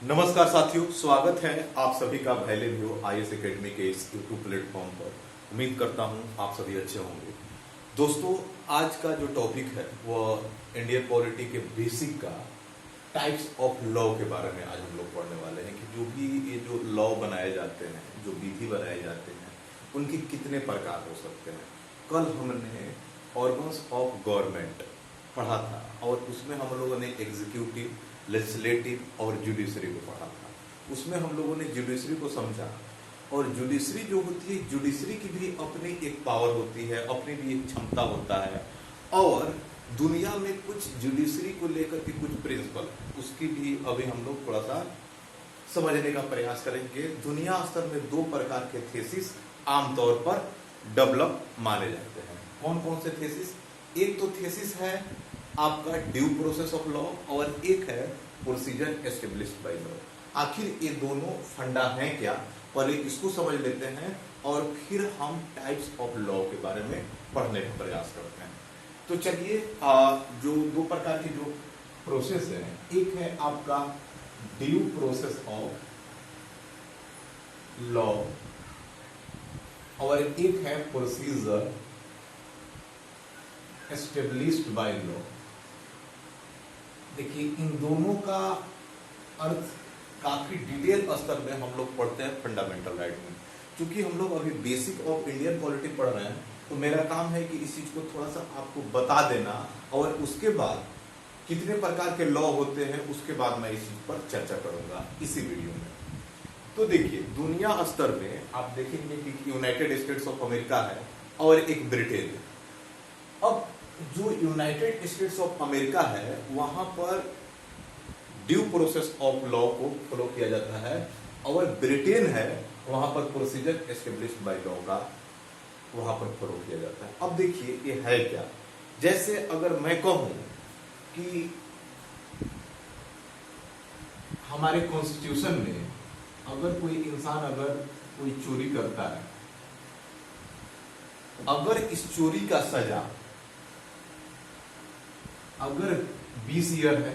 नमस्कार साथियों, स्वागत है आप सभी का भैले व्यू IAS एकेडमी के इस यूट्यूब प्लेटफॉर्म पर। उम्मीद करता हूं आप सभी अच्छे होंगे। दोस्तों, आज का जो टॉपिक है वह इंडियन पॉलिटी के बेसिक का टाइप्स ऑफ लॉ के बारे में आज हम लोग पढ़ने वाले हैं कि जो भी ये जो लॉ बनाए जाते हैं, जो विधि बनाए जाते हैं, उनके कितने प्रकार हो सकते हैं। कल हमने ऑर्गन्स ऑफ गवर्नमेंट पढ़ा था और उसमें हम लोगों ने एग्जीक्यूटिव, लेजिस्लेटिव और जुडिशरी को पढ़ा था। उसमें हम लोगों ने जुडिशरी को समझा और जुडिशरी जो होती है, जुडिशरी की भी अपनी एक पावर होती है, अपनी भी एक क्षमता होता है और दुनिया में कुछ जुडिशरी को लेकर के कुछ प्रिंसिपल, उसकी भी अभी हम लोग थोड़ा सा समझने का प्रयास करेंगे। दुनिया स्तर में दो प्रकार के थेसिस आमतौर पर डेवलप माने जाते हैं। कौन कौन से थेसिस? एक तो थेसिस है आपका ड्यू प्रोसेस ऑफ लॉ और एक है प्रोसीजर एस्टेब्लिश्ड बाय लॉ। आखिर ये दोनों फंडा हैं क्या, पहले इसको समझ लेते हैं और फिर हम टाइप्स ऑफ लॉ के बारे में पढ़ने का प्रयास करते हैं। तो चलिए, जो दो प्रकार की जो प्रोसेस है, एक है आपका ड्यू प्रोसेस ऑफ लॉ और एक है प्रोसीजर एस्टेब्लिश्ड बाय लॉ। देखिए, इन दोनों का अर्थ काफी डिटेल स्तर में हम लोग पढ़ते हैं फंडामेंटल राइट में। क्योंकि हम लोग अभी बेसिक ऑफ इंडियन पॉलिटी पढ़ रहे हैं, तो मेरा काम है कि इस चीज को थोड़ा सा आपको बता देना और उसके बाद कितने प्रकार के लॉ होते हैं उसके बाद मैं इस चीज पर चर्चा करूंगा इसी वीडियो में। तो देखिए, दुनिया स्तर में आप देखेंगे कि यूनाइटेड स्टेट्स ऑफ अमेरिका है और एक ब्रिटेन है। अब जो यूनाइटेड स्टेट्स ऑफ अमेरिका है वहां पर ड्यू प्रोसेस ऑफ लॉ को फॉलो किया जाता है और ब्रिटेन है वहां पर प्रोसीजर एस्टेब्लिश्ड बाय लॉ का वहां पर फॉलो किया जाता है। अब देखिए, ये है क्या? जैसे अगर मैं कहूं कि हमारे कॉन्स्टिट्यूशन में अगर कोई इंसान अगर कोई चोरी करता है, अगर इस चोरी का सजा अगर 20 ईयर है,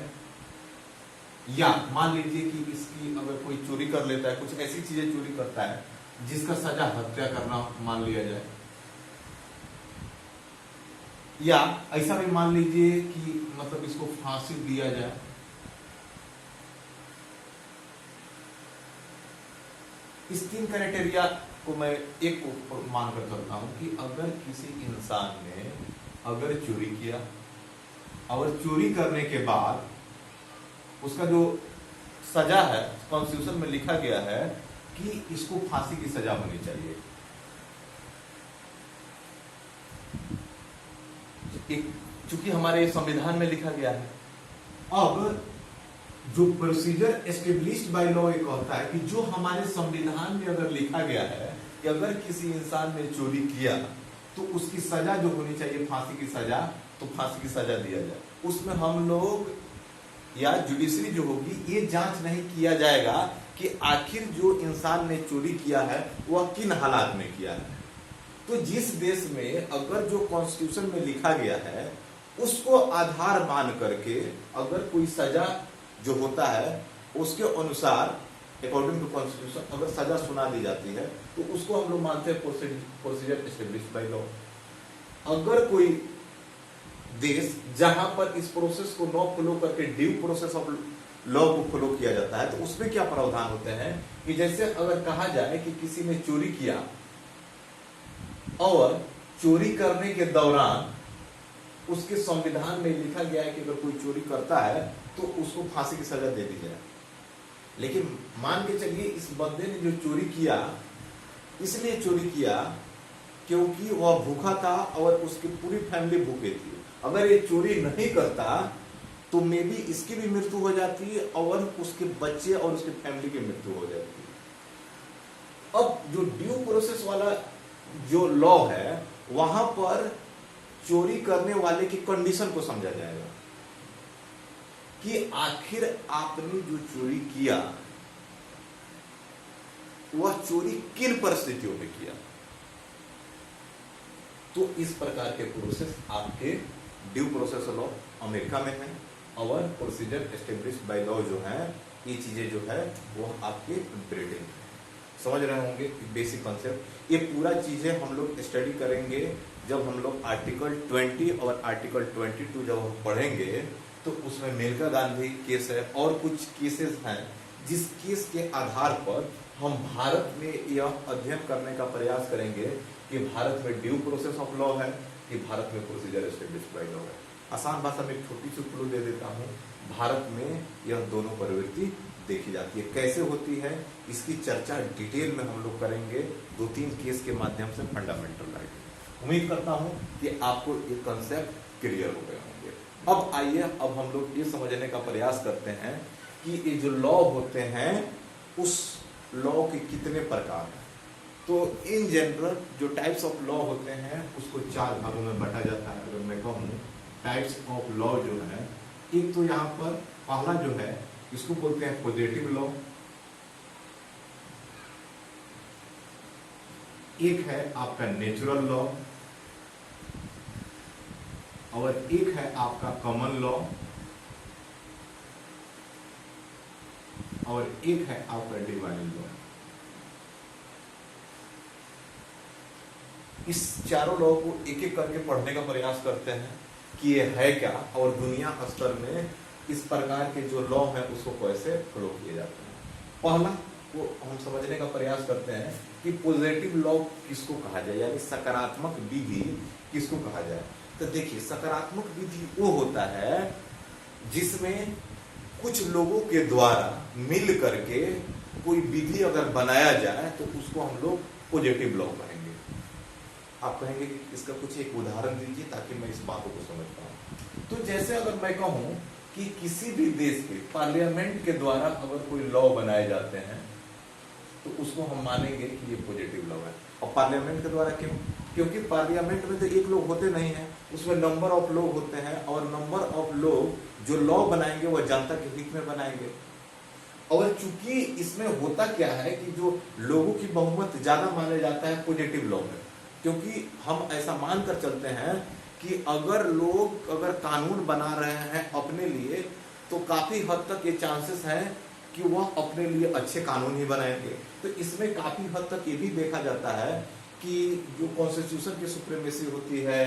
या मान लीजिए कि इसकी अगर कोई चोरी कर लेता है, कुछ ऐसी चीजें चोरी करता है जिसका सजा हत्या करना मान लिया जाए, या ऐसा भी मान लीजिए कि मतलब इसको फांसी दिया जाए, इस तीन क्राइटेरिया को मैं एक को मानकर चलता हूं कि अगर किसी इंसान ने अगर चोरी किया और चोरी करने के बाद उसका जो सजा है, कॉन्स्टिट्यूशन में लिखा गया है कि इसको फांसी की सजा होनी चाहिए। चूंकि हमारे संविधान में लिखा गया है। अब जो प्रोसीजर एस्टेब्लिश्ड बाय लॉ ये कहता है कि जो हमारे संविधान में अगर लिखा गया है कि अगर किसी इंसान ने चोरी किया तो उसकी सजा जो होनी चाहिए फांसी की सजा, तो फांसी की सजा दिया जाए। उसमें हम लोग या जुडिशरी जो होगी ये जांच नहीं किया जाएगा कि आखिर जो इंसान ने चोरी किया है वह किन हालात में किया है। तो जिस देश में अगर जो कॉन्स्टिट्यूशन में लिखा गया है उसको आधार मान करके अगर कोई सजा जो होता है उसके अनुसार अकॉर्डिंग टू कॉन्स्टिट्यूशन अगर सजा सुना दी जाती है तो उसको हम लोग मानते हैं प्रोसीजर एस्टेब्लिश्ड बाय लॉ। अगर कोई देश जहां पर इस प्रोसेस को न फॉलो करके ड्यू प्रोसेस ऑफ लॉ को फॉलो किया जाता है तो उसमें क्या प्रावधान होते हैं कि जैसे अगर कहा जाए कि किसी ने चोरी किया और चोरी करने के दौरान उसके संविधान में लिखा गया है कि अगर कोई चोरी करता है तो उसको फांसी की सजा दे दी जाए। लेकिन मान के चलिए इस बंदे ने जो चोरी किया इसलिए चोरी किया क्योंकि वह भूखा था और उसकी पूरी फैमिली भूखे थी। अगर ये चोरी नहीं करता तो मे बी इसकी भी मृत्यु हो जाती है और उसके बच्चे और उसके फैमिली की मृत्यु हो जाती है। अब जो ड्यू प्रोसेस वाला जो लॉ है वहां पर चोरी करने वाले की कंडीशन को समझा जाएगा कि आखिर आपने जो चोरी किया वह चोरी किन परिस्थितियों में किया। तो इस प्रकार के प्रोसेस आपके ड्यू प्रोसेस लॉ अमेरिका में है और प्रोसीजर एस्टेब्लिश्ड बाय लॉ जो है ये चीजें जो है वो आपके ब्रीडिंग, समझ रहे होंगे बेसिक कॉन्सेप्ट। ये पूरा चीजें हम लोग स्टडी करेंगे जब हम लोग आर्टिकल 20 और आर्टिकल 22 जब हम पढ़ेंगे, तो उसमें मेनका गांधी केस है और कुछ केसेस हैं जिस केस के आधार पर हम भारत में यह अध्ययन करने का प्रयास करेंगे कि भारत में ड्यू प्रोसेस ऑफ लॉ है कि भारत में प्रोसीजर एस्टेब्लिश्ड बाय लॉ है। आसान भाषा में एक छोटी सी क्लू दे देता हूँ, भारत में यह दोनों प्रवृत्ति देखी जाती है। कैसे होती है इसकी चर्चा डिटेल में हम लोग करेंगे 2-3 केस के माध्यम से फंडामेंटल राइट। उम्मीद करता हूं कि आपको ये कॉन्सेप्ट क्लियर हो गए होंगे। अब आइए, अब हम लोग ये समझने का प्रयास करते हैं कि ये जो लॉ होते हैं उस लॉ के कितने प्रकार हैं। तो इन जनरल जो टाइप्स ऑफ लॉ होते हैं उसको 4 भागों में बांटा जाता है। अगर मैं कहूँ टाइप्स ऑफ लॉ जो है, एक तो यहाँ पर पहला जो है इसको बोलते हैं पॉजिटिव लॉ, एक है आपका नेचुरल लॉ और एक है आपका कॉमन लॉ और एक है आपका डिवाइन लॉ। इस चारों लॉ को एक एक करके पढ़ने का प्रयास करते हैं कि ये है क्या और दुनिया स्तर में इस प्रकार के जो लॉ है उसको कैसे फॉलो किए जाते हैं। पहला वो हम समझने का प्रयास करते हैं कि पॉजिटिव लॉ किसको कहा जाए, यानी सकारात्मक विधि किसको कहा जाए। तो देखिए, सकारात्मक विधि वो होता है जिसमें कुछ लोगों के द्वारा मिल करके कोई विधि अगर बनाया जाए तो उसको हम लोग पॉजिटिव लॉ कहेंगे। आप कहेंगे कि इसका कुछ एक उदाहरण दीजिए ताकि मैं इस बातों को समझ पाऊं। तो जैसे अगर मैं कहूं कि किसी भी देश के पार्लियामेंट के द्वारा अगर कोई लॉ बनाए जाते हैं तो उसको हम मानेंगे कि ये पॉजिटिव लॉ है। और पार्लियामेंट के द्वारा क्यों? क्योंकि पार्लियामेंट में तो एक लोग होते नहीं हैं, उसमें नंबर ऑफ लोग होते हैं और नंबर ऑफ लोग जो लॉ बनाएंगे वह जनता के हित में बनाएंगे। और चूंकि इसमें होता क्या है कि जो लोगों की बहुमत ज्यादा माने जाता है पॉजिटिव लॉ में, क्योंकि हम ऐसा मानकर चलते हैं कि अगर लोग अगर कानून बना रहे हैं अपने लिए तो काफी हद तक ये चांसेस हैं कि वह अपने लिए अच्छे कानून ही बनाएंगे। तो इसमें काफी हद तक ये भी देखा जाता है कि जो कॉन्स्टिट्यूशन की सुप्रीमेसी होती है,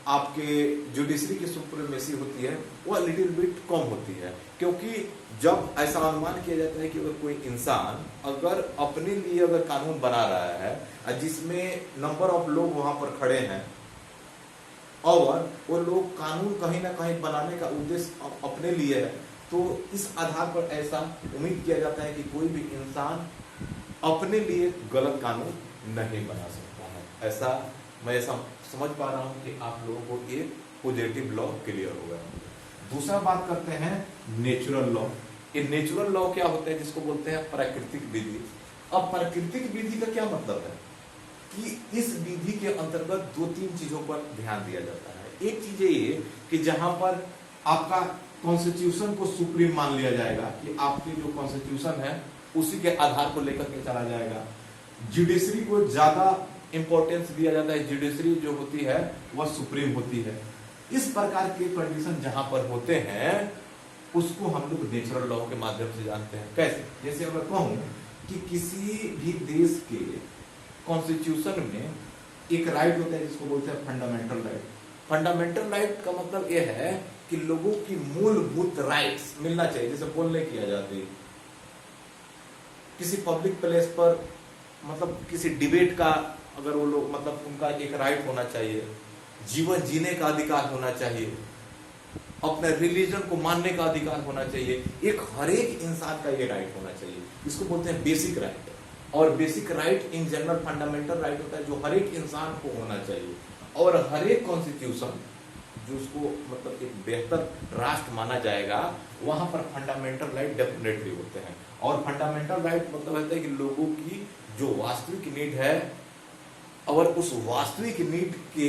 आपके जुडिशरी की सुप्रीमेसी होती है, वो लिटिल बिट कम होती है। क्योंकि जब ऐसा अनुमान किया जाता है कि अगर कोई इंसान अगर अपने लिए अगर कानून बना रहा है जिसमें नंबर ऑफ लोग वहां पर खड़े हैं और वो लोग कानून कहीं ना कहीं बनाने का उद्देश्य अपने लिए है, तो इस आधार पर ऐसा उम्मीद किया जाता है कि कोई भी इंसान अपने लिए गलत कानून नहीं बना सकता है। ऐसा मैं ऐसा समझ पा रहा हूं कि आप लोगों को एक पॉजिटिव लॉ क्लियर हो गया। दूसरा बात करते हैं नेचुरल लॉ। ये नेचुरल लॉ क्या होता है? जिसको बोलते हैं प्राकृतिक विधि। अब प्राकृतिक विधि का क्या मतलब है कि इस विधि के अंतर्गत 2-3 चीजों पर ध्यान दिया जाता है। एक चीज ये कि जहां पर आपका कॉन्स्टिट्यूशन को सुप्रीम मान लिया जाएगा कि आपकी जो कॉन्स्टिट्यूशन है उसी के आधार को लेकर के चला जाएगा। जुडिशरी को ज्यादा इंपॉर्टेंस दिया जाता है, जुडिशरी जो होती है वह सुप्रीम होती है। इस प्रकार के कंडीशन जहां पर होते हैं उसको हम लोग नेचुरल लॉ के माध्यम से जानते हैं। कैसे? जैसे अगर कहूं कि किसी भी देश के कॉन्स्टिट्यूशन में एक राइट होता है जिसको बोलते हैं फंडामेंटल राइट। फंडामेंटल राइट का मतलब यह है कि लोगों की मूलभूत राइट्स मिलना चाहिए। जैसे बोलने की आजादी, किसी पब्लिक प्लेस पर मतलब किसी डिबेट का अगर वो लोग मतलब उनका एक राइट होना चाहिए, जीवन जीने का अधिकार होना चाहिए, अपने रिलीजन को मानने का अधिकार होना चाहिए। एक हर एक इंसान का ये राइट होना चाहिए। इसको बोलते हैं बेसिक राइट। और basic right in general fundamental right होता है जो हर एक इंसान को होना चाहिए। और हर एक कॉन्स्टिट्यूशन जो उसको मतलब एक बेहतर राष्ट्र माना जाएगा वहां पर फंडामेंटल राइट डेफिनेटली होते हैं। और फंडामेंटल राइट मतलब होता है कि लोगों की जो वास्तविक नीड है और उस वास्तविक नीड के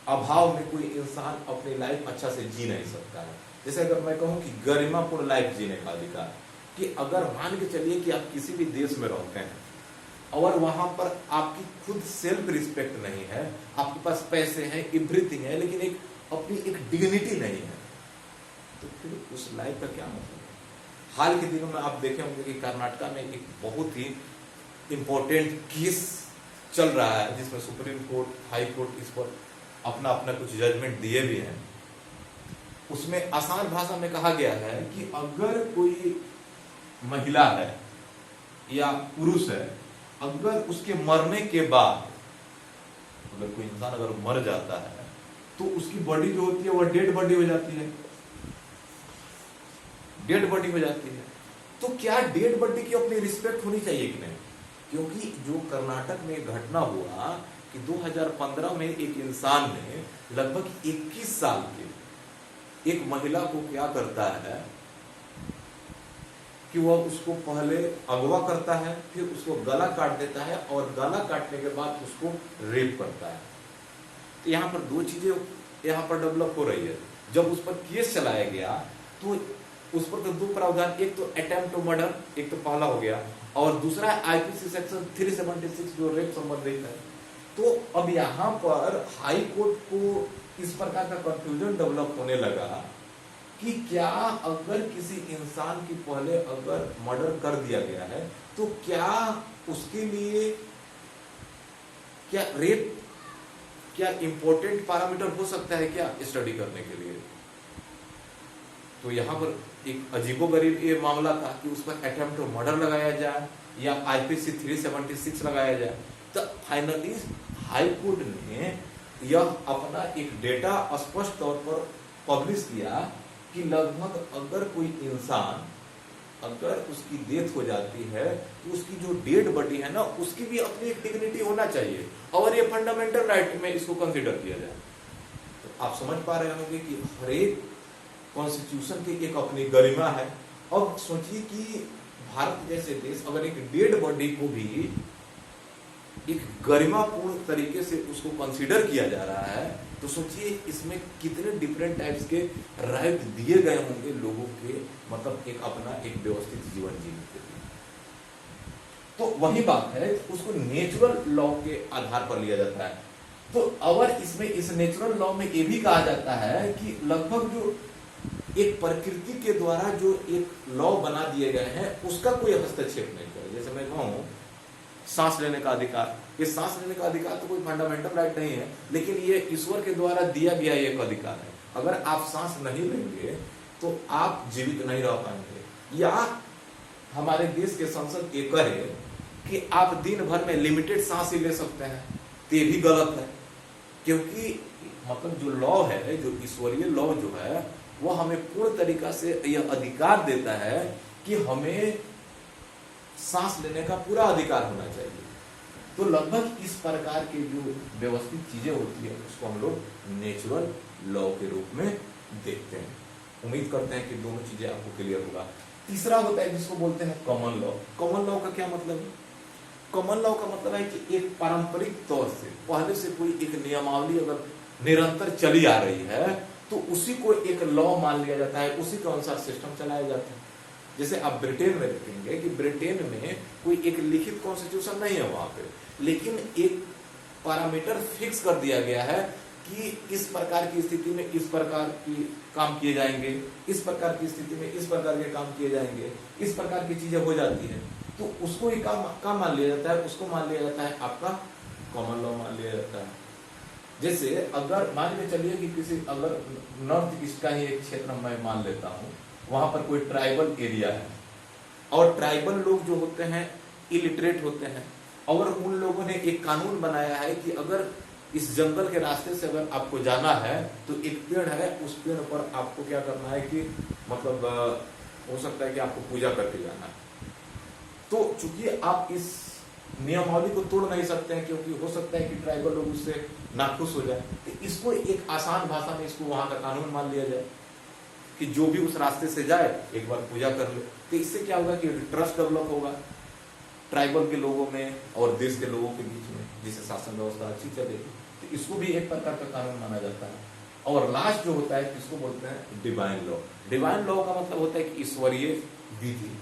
अभाव में कोई इंसान अपनी लाइफ अच्छा से जी नहीं सकता है। जैसे अगर मैं कहूं कि गरिमापूर्ण लाइफ जीने का अधिकार, कि अगर मान के चलिए कि आप किसी भी देश में रहते हैं और वहां पर आपकी खुद सेल्फ रिस्पेक्ट नहीं है, आपके पास पैसे हैं, एवरीथिंग है, लेकिन एक अपनी एक डिग्निटी नहीं है, तो फिर उस लाइफ का क्या मतलब है? हाल के दिनों में आप देखे होंगे कि कर्नाटका में एक बहुत ही इंपॉर्टेंट केस चल रहा है, जिसमें सुप्रीम कोर्ट, हाई कोर्ट इस पर अपना अपना कुछ जजमेंट दिए भी हैं। उसमें आसान भाषा में कहा गया है कि अगर कोई महिला है या पुरुष है, अगर उसके मरने के बाद, अगर कोई इंसान अगर मर जाता है तो उसकी बॉडी जो होती है वह डेड बॉडी हो जाती है, डेड बॉडी हो जाती है। तो क्या डेड बॉडी की अपनी रिस्पेक्ट होनी चाहिए कि नहीं? क्योंकि जो कर्नाटक में घटना हुआ कि 2015 में एक इंसान ने लगभग 21 साल के एक महिला को क्या करता है कि वह उसको पहले अगवा करता है, फिर उसको गला काट देता है और गला काटने के बाद उसको रेप करता है। तो यहाँ पर दो चीजें यहाँ पर डेवलप हो रही है। जब उस पर केस चलाया गया तो उस पर तो दो प्रावधान, एक तो अटेम्प्ट टू मर्डर, एक तो पहला हो गया, और दूसरा आईपीसी सेक्शन 376 जो रेप संबंधित है। तो अब यहाँ पर हाई कोर्ट को इस प्रकार का कंफ्यूजन डेवलप होने लगा कि क्या अगर किसी इंसान की पहले अगर मर्डर कर दिया गया है तो क्या उसके लिए क्या रेप क्या इंपॉर्टेंट पैरामीटर हो सकता है क्या स्टडी करने के लिए? तो यहाँ पर एक अजीबोगरीब ये मामला था कि उस पर अटेम्प्ट टू मर्डर लगाया जाए या आईपीसी 376 लगाया जाए। तो फाइनली हाई कोर्ट ने यह अपना एक डेटा स्पष्ट तौर पर पब्लिश किया कि लगभग अगर कोई इंसान अगर उसकी डेथ हो जाती है तो उसकी जो डेड बॉडी है ना, उसकी भी अपनी एक डिग्निटी होना चाहिए और ये फंडामेंटल राइट में इसको कंसीडर किया जाए। तो आप समझ पा रहे होंगे कि हर एक कॉन्स्टिट्यूशन की एक अपनी गरिमा है। अब सोचिए कि भारत जैसे देश अगर एक डेड बॉडी को भी एक गरिमापूर्ण तरीके से उसको कंसीडर किया जा रहा है, तो सोचिए इसमें कितने डिफरेंट टाइप्स के राइट दिए गए होंगे लोगों के, मतलब एक अपना एक व्यवस्थित जीवन जीने के लिए। तो वही बात है, उसको नेचुरल लॉ के आधार पर लिया जाता है। तो अगर इसमें इस नेचुरल लॉ में ये भी कहा जाता है कि लगभग जो एक प्रकृति के द्वारा जो एक लॉ बना दिए गए हैं उसका कोई हस्तक्षेप नहीं करे। जैसे मैं कहूं सांस लेने का अधिकार, ये सांस लेने का अधिकार तो कोई फंडामेंटल राइट नहीं है, लेकिन ये ईश्वर के द्वारा दिया गया एक अधिकार है। अगर आप सांस नहीं लेंगे तो आप जीवित नहीं रह पाएंगे। या हमारे देश के संसद ये कहे कि आप दिन भर में लिमिटेड सांस ही ले सकते हैं, तो ये भी गलत है। क्योंकि मतलब जो लॉ है, जो ईश्वरीय लॉ जो है, वो हमें पूर्ण तरीका से यह अधिकार देता है कि हमें सांस लेने का पूरा अधिकार होना चाहिए। तो लगभग इस प्रकार के जो व्यवस्थित चीजें होती है उसको हम लोग नेचुरल लॉ के रूप में देखते हैं। उम्मीद करते हैं कि दोनों चीजें आपको क्लियर होगा। तीसरा होता है जिसको बोलते हैं कॉमन लॉ। कॉमन लॉ का क्या मतलब है? कॉमन लॉ का मतलब है कि एक पारंपरिक तौर से पहले से कोई एक नियमावली अगर निरंतर चली आ रही है तो उसी को एक लॉ मान लिया जाता है, उसी के अनुसार सिस्टम चलाया जाता है। जैसे आप ब्रिटेन में देखेंगे कि ब्रिटेन में कोई एक लिखित कॉन्स्टिट्यूशन नहीं है वहां पे, लेकिन एक पैरामीटर फिक्स कर दिया गया है कि इस प्रकार की स्थिति में इस प्रकार की काम किए जाएंगे, इस प्रकार की स्थिति में इस प्रकार के काम किए जाएंगे, इस प्रकार की चीजें हो जाती है। तो उसको ही काम मान लिया जाता है, उसको मान लिया जाता है आपका कॉमन लॉ मान लिया जाता है। जैसे अगर मान के चलिए कि किसी अगर नॉर्थ ईस्ट का ही एक क्षेत्र मैं मान लेता हूँ, वहां पर कोई ट्राइबल एरिया है और ट्राइबल लोग जो होते हैं इलिटरेट होते हैं, और उन लोगों ने एक कानून बनाया है कि अगर इस जंगल के रास्ते से अगर आपको जाना है तो एक पेड़ है, उस पेड़ पर आपको क्या करना है कि मतलब हो सकता है कि आपको पूजा करके जाना है। तो चूंकि आप इस नियमावली को तोड़ नहीं सकते हैं क्योंकि हो सकता है कि ट्राइबल लोग उससे नाखुश हो जाए, तो इसको एक आसान भाषा में इसको वहां का कानून मान लिया जाए कि जो भी उस रास्ते से जाए एक बार पूजा कर ले। तो इससे क्या होगा कि ट्रस्ट डेवलप होगा ट्राइबल के लोगों में और देश के लोगों के बीच में, जिससे शासन व्यवस्था अच्छी चलेगी। तो इसको भी एक प्रकार का कानून माना जाता है। और लास्ट जो होता है इसको बोलते हैं डिवाइन लॉ। डिवाइन लॉ का मतलब होता है कि ईश्वरीय विधि,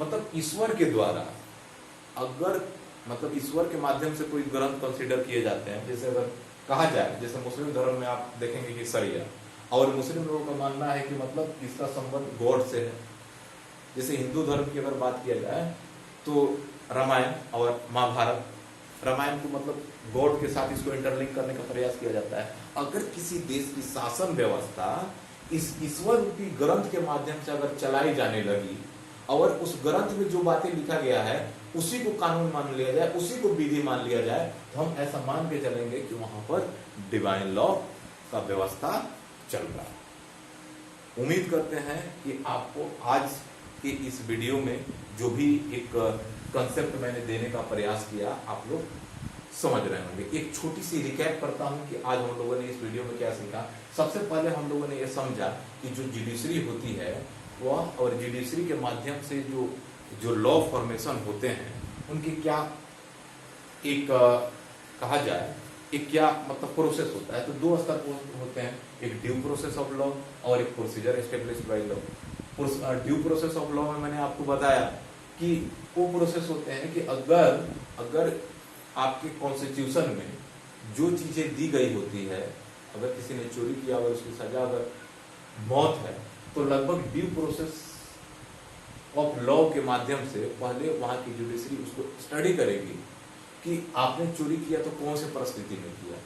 मतलब ईश्वर के द्वारा अगर मतलब ईश्वर के माध्यम से कोई ग्रंथ कंसिडर किए जाते हैं। जैसे अगर कहा जाए, जैसे मुस्लिम धर्म में आप देखेंगे कि शरिया, और मुस्लिम लोगों का मानना है कि मतलब इसका संबंध गॉड से है, जैसे हिंदू धर्म की अगर बात किया जाए तो रामायण और महाभारत, रामायण को मतलब गॉड के साथ इसको इंटरलिंक करने का प्रयास किया जाता है। अगर किसी देश की शासन व्यवस्था इस ईश्वर रूपी ग्रंथ के माध्यम से अगर चलाई जाने लगी और उस ग्रंथ में जो बातें लिखा गया है उसी को कानून मान लिया जाए, उसी को विधि मान लिया जाए, तो हम ऐसा मान के चलेंगे कि वहां पर डिवाइन लॉ का व्यवस्था चल रहा है। उम्मीद करते हैं कि आपको आज के इस वीडियो में जो भी एक कंसेप्ट मैंने देने का प्रयास किया आप लोग समझ रहे होंगे। एक छोटी सी रिकैप करता हूं कि आज हम लोगों ने इस वीडियो में क्या सीखा। सबसे पहले हम लोगों ने यह समझा कि जो जुडिशरी होती है वह और जुडिशरी के माध्यम से जो लॉ फॉर्मेशन होते हैं उनकी क्या एक कहा जाए एक क्या मतलब प्रोसेस होता है। तो दो स्तर होते हैं, एक ड्यू प्रोसेस ऑफ लॉ और एक procedure established by law. Due process of law में मैंने आपको बताया कि वो प्रोसेस होते हैं कि अगर आपके कॉन्स्टिट्यूशन में जो चीजें दी गई होती है, अगर किसी ने चोरी किया अगर उसकी सजा अगर मौत है तो लगभग ड्यू प्रोसेस ऑफ लॉ के माध्यम से पहले वहां की जुडिशरी उसको स्टडी करेगी कि आपने चोरी किया तो कौन से परिस्थिति में किया।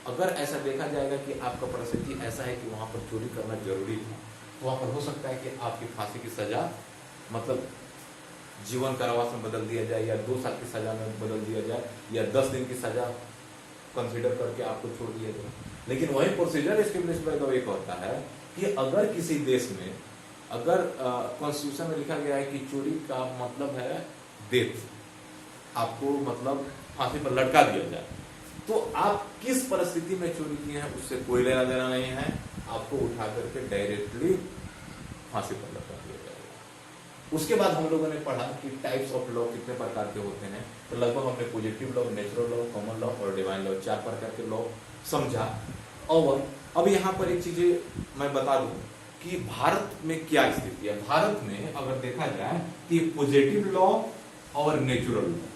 अगर ऐसा देखा जाएगा कि आपका परिस्थिति ऐसा है कि वहां पर चोरी करना जरूरी था, तो वहां पर हो सकता है कि आपकी फांसी की सजा मतलब जीवन कारावास में बदल दिया जाए या 2 साल की सजा में बदल दिया जाए या 10 दिन की सजा कंसीडर करके आपको छोड़ दिया जाए। लेकिन वही प्रोसीजर एस्टेब्लिश्ड बाय लॉ एक होता है कि अगर किसी देश में अगर कॉन्स्टिट्यूशन में लिखा गया है कि चोरी का मतलब है डेथ, आपको मतलब फांसी पर लटका दिया जाए, तो आप किस परिस्थिति में चोरी किए हैं उससे कोई लेना देना नहीं है, आपको उठा करके डायरेक्टली फांसी पर लटका दिया जाएगा। उसके बाद हम लोगों ने पढ़ा कि टाइप्स ऑफ लॉ कितने प्रकार के होते हैं। तो लगभग हमने positive law, natural law, common law और डिवाइन लॉ 4 प्रकार के लॉ समझा। और अब यहाँ पर एक चीज मैं बता दूं कि भारत में क्या स्थिति है। भारत में अगर देखा जाए कि पॉजिटिव लॉ और नेचुरल लॉ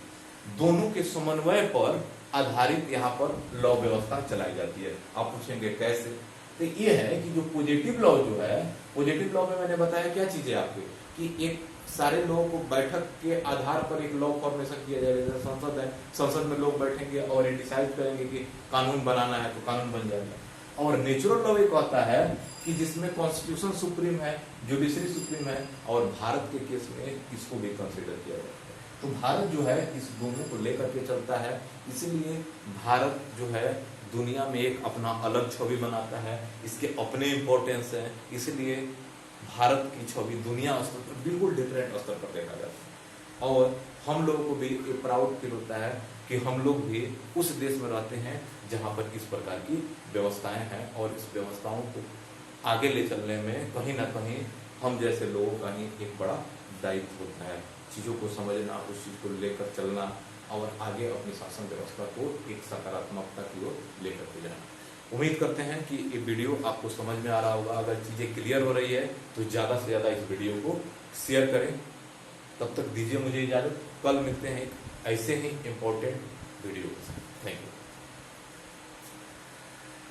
दोनों के समन्वय पर आधारित यहाँ पर लॉ व्यवस्था चलाई जाती है। आप पूछेंगे कैसे, तो ये है कि जो पॉजिटिव लॉ जो है, पॉजिटिव लॉ में मैंने बताया क्या चीजें आपको कि एक सारे लोगों को बैठक के आधार पर एक लॉ फॉर्मेशन किया जाएगा। जैसे संसद है, संसद में लोग बैठेंगे और ये डिसाइड करेंगे कि कानून बनाना है तो कानून बन जाएगा। और नेचुरल लॉ एक होता है कि जिसमें कॉन्स्टिट्यूशन सुप्रीम है, जुडिशरी सुप्रीम है, और भारत के केस में इसको भी कंसिडर किया जाता है। तो भारत जो है इस दोनों को लेकर के चलता है, इसीलिए भारत जो है दुनिया में एक अपना अलग छवि बनाता है, इसके अपने इम्पोर्टेंस है, इसलिए भारत की छवि दुनिया स्तर पर बिल्कुल डिफरेंट स्तर पर देखा जाता है। और हम लोगों को भी प्राउड फील होता है कि हम लोग भी उस देश में रहते हैं जहां पर इस प्रकार की व्यवस्थाएं हैं, और इस व्यवस्थाओं को आगे ले चलने में कहीं ना कहीं हम जैसे लोगों का ही एक बड़ा दायित्व होता है। चीज़ों को समझना, उस चीज़ को लेकर चलना और आगे अपनी शासन व्यवस्था को एक सकारात्मकता की ओर लेकर के जाना। उम्मीद करते हैं कि ये वीडियो आपको समझ में आ रहा होगा। अगर चीज़ें क्लियर हो रही है तो ज़्यादा से ज़्यादा इस वीडियो को शेयर करें। तब तक दीजिए मुझे इजाज़त, कल मिलते हैं एक ऐसे ही इम्पोर्टेंट वीडियो के साथ। Thank you.